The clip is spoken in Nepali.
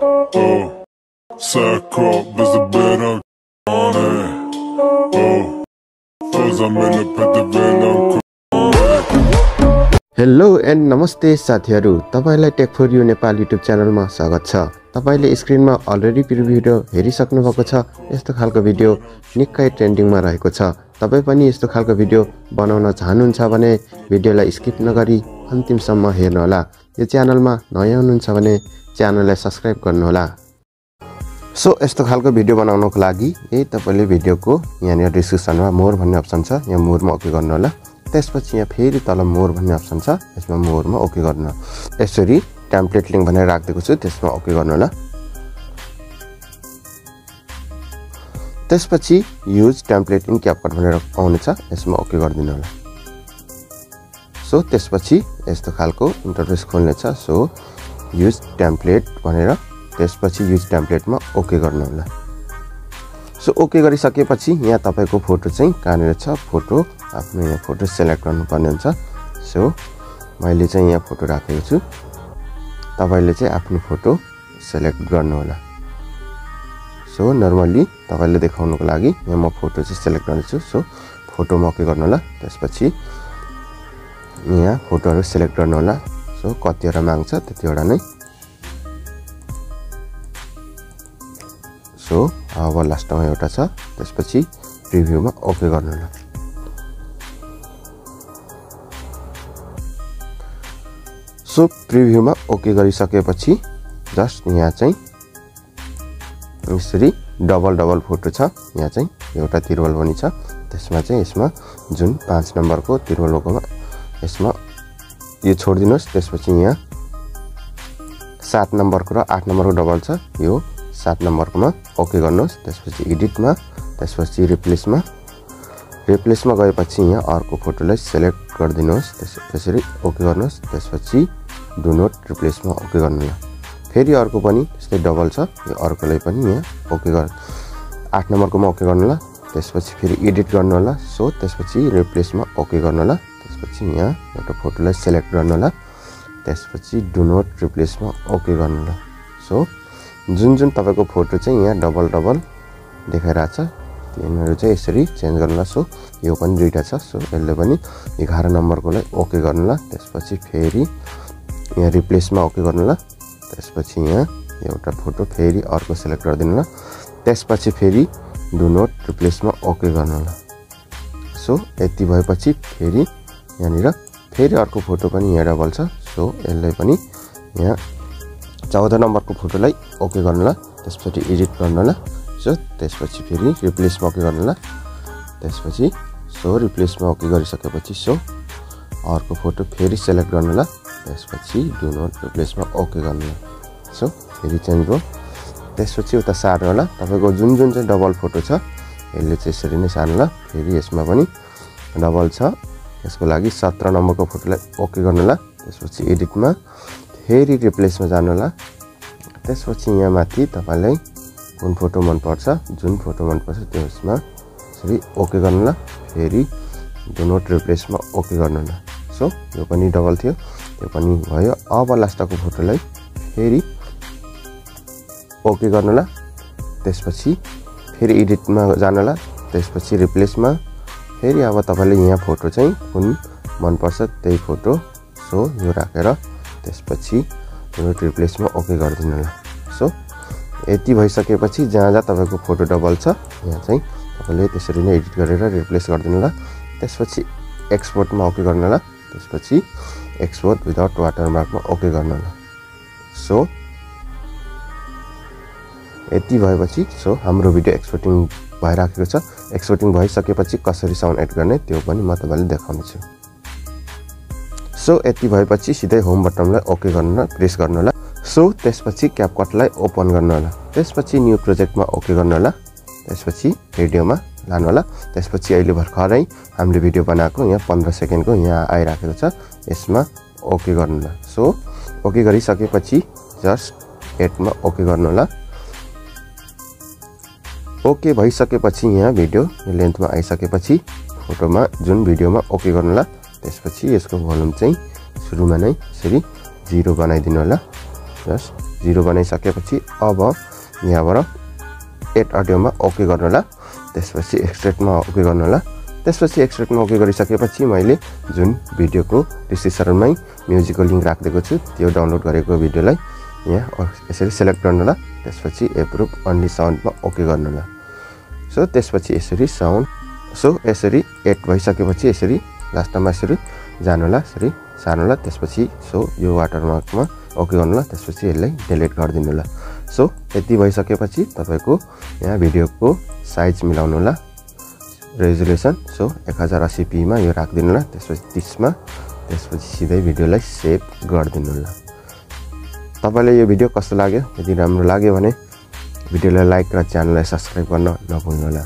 Sack up is a better on it. Fuzz I'm in the pet the venom. Hello and नमस्ते साथीहरु, तपाईलाई tech for you Nepal YouTube च्यानलमा स्वागत छ। तपाईले स्क्रिनमा अलरेडी प्रिभ्यु भिडियो हेरिसक्नु भएको छ। यस्तो खालको भिडियो निकै ट्रेन्डिङमा रहेको छ। तपाई पनि यस्तो खालको भिडियो बनाउन चाहनुहुन्छ भने भिडियोलाई स्किप नगरी अन्तिमसम्म हेर्नु होला। यो च्यानलमा नयाँ हुनुहुन्छ भने च्यानललाई सब्स्क्राइब गर्नु होला। सो यस्तो खालको भिडियो बनाउनको लागि तपाईले भिडियोको यहाँ डिस्क्रिप्सनमा मोर भन्ने अप्सन छ, यहाँ मोरमा ओके गर्नु होला। त्यसपछि यहाँ फेरि तल मोर भन्ने अप्सन छ, यसमा मोरमा ओके गर्नु। यसरी टेम्प्लेट लिंक भनेर राख्दिएको छु, त्यसमा ओके गर्नु होला। त्यसपछि युज टेम्प्लेट इन क्यापकट भनेर आउनेछ, यसमा ओके गरिदिनु होला। सो त्यसपछि यस्तो खालको इन्टरफेस खोल्नेछ। सो युज टेम्प्लेट भनेर त्यसपछि युज टेम्प्लेटमा ओके गर्नु होला। सो ओके गरिसकेपछि यहाँ तपाईको फोटो चाहिँ कहाँनिर छ, फोटो आफ्नो यहाँ फोटो सेलेक्ट गर्नुपर्ने हुन्छ। सो मैले चाहिँ यहाँ फोटो राखेको छु, तपाईले चाहिँ आफ्नो फोटो सेलेक्ट गर्नु होला। सो नर्मली तपाईले देखाउनको लागि यहाँ म फोटो चाहिँ सेलेक्ट गर्नेछु। सो फोटोमा ओके गर्नु होला। त्यसपछि यहाँ फोटोहरु सेलेक्ट गर्नु होला। सो कतिवटा माग्छ त्यतिवटा नै। सो अब लास्टमा एउटा छ, त्यसपछि प्रिभ्यूमा ओके गर्नु होला। सो प्रिभ्यूमा ओके गरिसकेपछि जस्ट यहाँ चाहिँ यसरी डबल फोटो छ। यहाँ चाहिँ एउटा तिरवल पनि छ, त्यसमा चाहिँ यसमा जुन 5 नम्बरको तिरवलकोमा यसमा यो छोड्दिनुस्। त्यसपछि यहाँ 7 नम्बरको र 8 नम्बरको डबल छ, यो 7 नम्बरकोमा ओके गर्नुहोस्। त्यसपछि एडिटमा, त्यसपछि रिप्लेसमा गएपछि यहाँ अर्को फोटोलाई सेलेक्ट गरिदिनुहोस्। त्यसरी ओके गर्नुहोस्। त्यसपछि डु नोट रिप्लेसमा ओके गर्नु होला। फेरि अर्को पनि त्यस्तै डबल छ, यो अर्कोलाई पनि यहाँ ओके गर्नु, 8 नम्बरकोमा ओके गर्नु होला। त्यसपछि फेरि एडिट गर्नु होला। सो त्यसपछि रिप्लेसमा ओके गर्नु होला। त्यसपछि यहाँ एउटा फोटोलाई सेलेक्ट गर्नु होला। त्यसपछि डु नोट रिप्लेसमा ओके गर्नु होला। सो जुन तपाईको फोटो चाहिँ यहाँ डबल देखाइरा छ, तिनीहरु चाहिँ यसरी चेन्ज गर्नु होला। सो यो पनि दुईटा छ, सो यसले पनि 11 नम्बरकोलाई ओके गर्नु होला। त्यसपछि फेरि यहाँ रिप्लेसमा ओके गर्नु होला। त्यसपछि यहाँ एउटा फोटो फेरि अर्को सेलेक्ट गरिदिनु होला। त्यसपछि फेरि डु नोट रिप्लेसमा ओके गर्नु होला। सो यति भएपछि फेरि यहाँनिर फेरि अर्को फोटो पनि यहाँ डबल छ। सो यसलाई पनि यहाँ 14 नम्बरको फोटोलाई ओके गर्नु होला। त्यसपछि एडिट गर्नु होला। सो त्यसपछि फेरि रिप्लेसमा ओके गर्नु होला। त्यसपछि सो रिप्लेसमा ओके गरिसकेपछि सो अर्को फोटो फेरि सेलेक्ट गर्नु होला। त्यसपछि डु नोट रिप्लेसमा ओके गर्नु होला। सो फेरि चेन्ज भयो। त्यसपछि उता सार्नु होला। तपाईको जुन चाहिँ डबल फोटो छ यसले चाहिँ यसरी नै सार्नु होला। फेरि यसमा पनि डबल छ, यसको लागि 17 नम्बरको फोटोलाई ओके गर्नु होला। त्यसपछि एडिटमा फेरि रिप्लेसमा जानु होला। त्यसपछि यहाँ माथि तपाईलाई कुन फोटो मन पर्छ, जुन फोटो मन पर्छ त्यसमा यसरी ओके गर्नु होला। फेरि डु नोट रिप्लेसमा ओके गर्नु होला। सो यो पनि डबल थियो, त्यो पनि भयो। अब लास्टको फोटोलाई फेरि ओके गर्नु होला। त्यसपछि फेरि एडिटमा जानु होला। त्यसपछि रिप्लेसमा फेरि अब तपाईले यहाँ फोटो चाहिँ कुन मन पर्छ त्यही फोटो सो यो राखेर त्यसपछि नोट रिप्लेसमा ओके गरिदिनु होला। सो यति भइसकेपछि जहाँ तपाईको फोटो डबल छ यहाँ चाहिँ तपाईले त्यसरी नै एडिट गरेर रिप्लेस गरिदिनु होला। त्यसपछि एक्सपोर्टमा ओके गर्नु होला। त्यसपछि एक्सपोर्ट विदाउट वाटरमार्कमा ओके गर्नु होला। सो यति भएपछि सो हाम्रो भिडियो एक्सपोर्टिङ भइराखेको छ। एक्सपोर्टिङ भइसकेपछि कसरी साउन्ड एड गर्ने त्यो पनि म तपाईलाई देखाउने छु। सो यति भएपछि सिधै होम बटनलाई ओके गर्न प्रेस गर्नु होला। सो त्यसपछि क्यापकटलाई ओपन गर्नु होला। त्यसपछि न्यू प्रोजेक्टमा ओके गर्नु होला। त्यसपछि भिडियोमा लानु होला। त्यसपछि अहिले भर्खरै हामीले भिडियो बनाएको यहाँ 15 सेकेन्डको यहाँ आइराखेको छ, यसमा ओके गर्नु होला। सो ओके गरिसकेपछि जस्ट एडमा ओके गर्नु होला। ओके भइसकेपछि यहाँ भिडियो लेन्थमा आइसकेपछि फोटोमा जुन भिडियोमा ओके गर्नु होला। त्यसपछि यसको भोल्युम चाहिँ सुरुमा नै यसरी 0 बनाइदिनु होला। जस्ट 0 बनाइसकेपछि अब यहाँबाट एड अडियोमा ओके गर्नु होला। त्यसपछि एक्सट्र्याक्टमा ओके गर्नु होला। त्यसपछि एक्सट्र्याक्टमा ओके गरिसकेपछि मैले जुन भिडियोको डिस्क्रिप्सनमै म्युजिकको लिंक राखिदिएको छु त्यो डाउनलोड गरेको भिडियोलाई यहाँ यसरी सिलेक्ट गर्नु होला। त्यसपछि एप्रुभ अन्ली साउन्डमा ओके गर्नु होला। सो त्यसपछि यसरी साउन्ड यसरी एड भइसकेपछि यसरी लास्टमा यसरी जानु होला, यसरी सार्नु होला। त्यसपछि यो वाटरमार्कमा ओके गर्नु होला। त्यसपछि यसलाई डिलिट गरिदिनु होला। सो यति भइसकेपछि तपाईको यहाँ भिडियोको साइज मिलाउनु होला, रेजोल्युसन 1080p मा यो राखिदिनु होला। त्यसपछि 30 मा त्यसपछि सिधै भिडियोलाई सेभ गरिदिनु होला। तपाईलाई यो भिडियो कस्तो लाग्यो? यदि राम्रो लाग्यो भने भिडियोलाई लाइक र च्यानललाई सब्स्क्राइब गर्न नभुल्नु होला।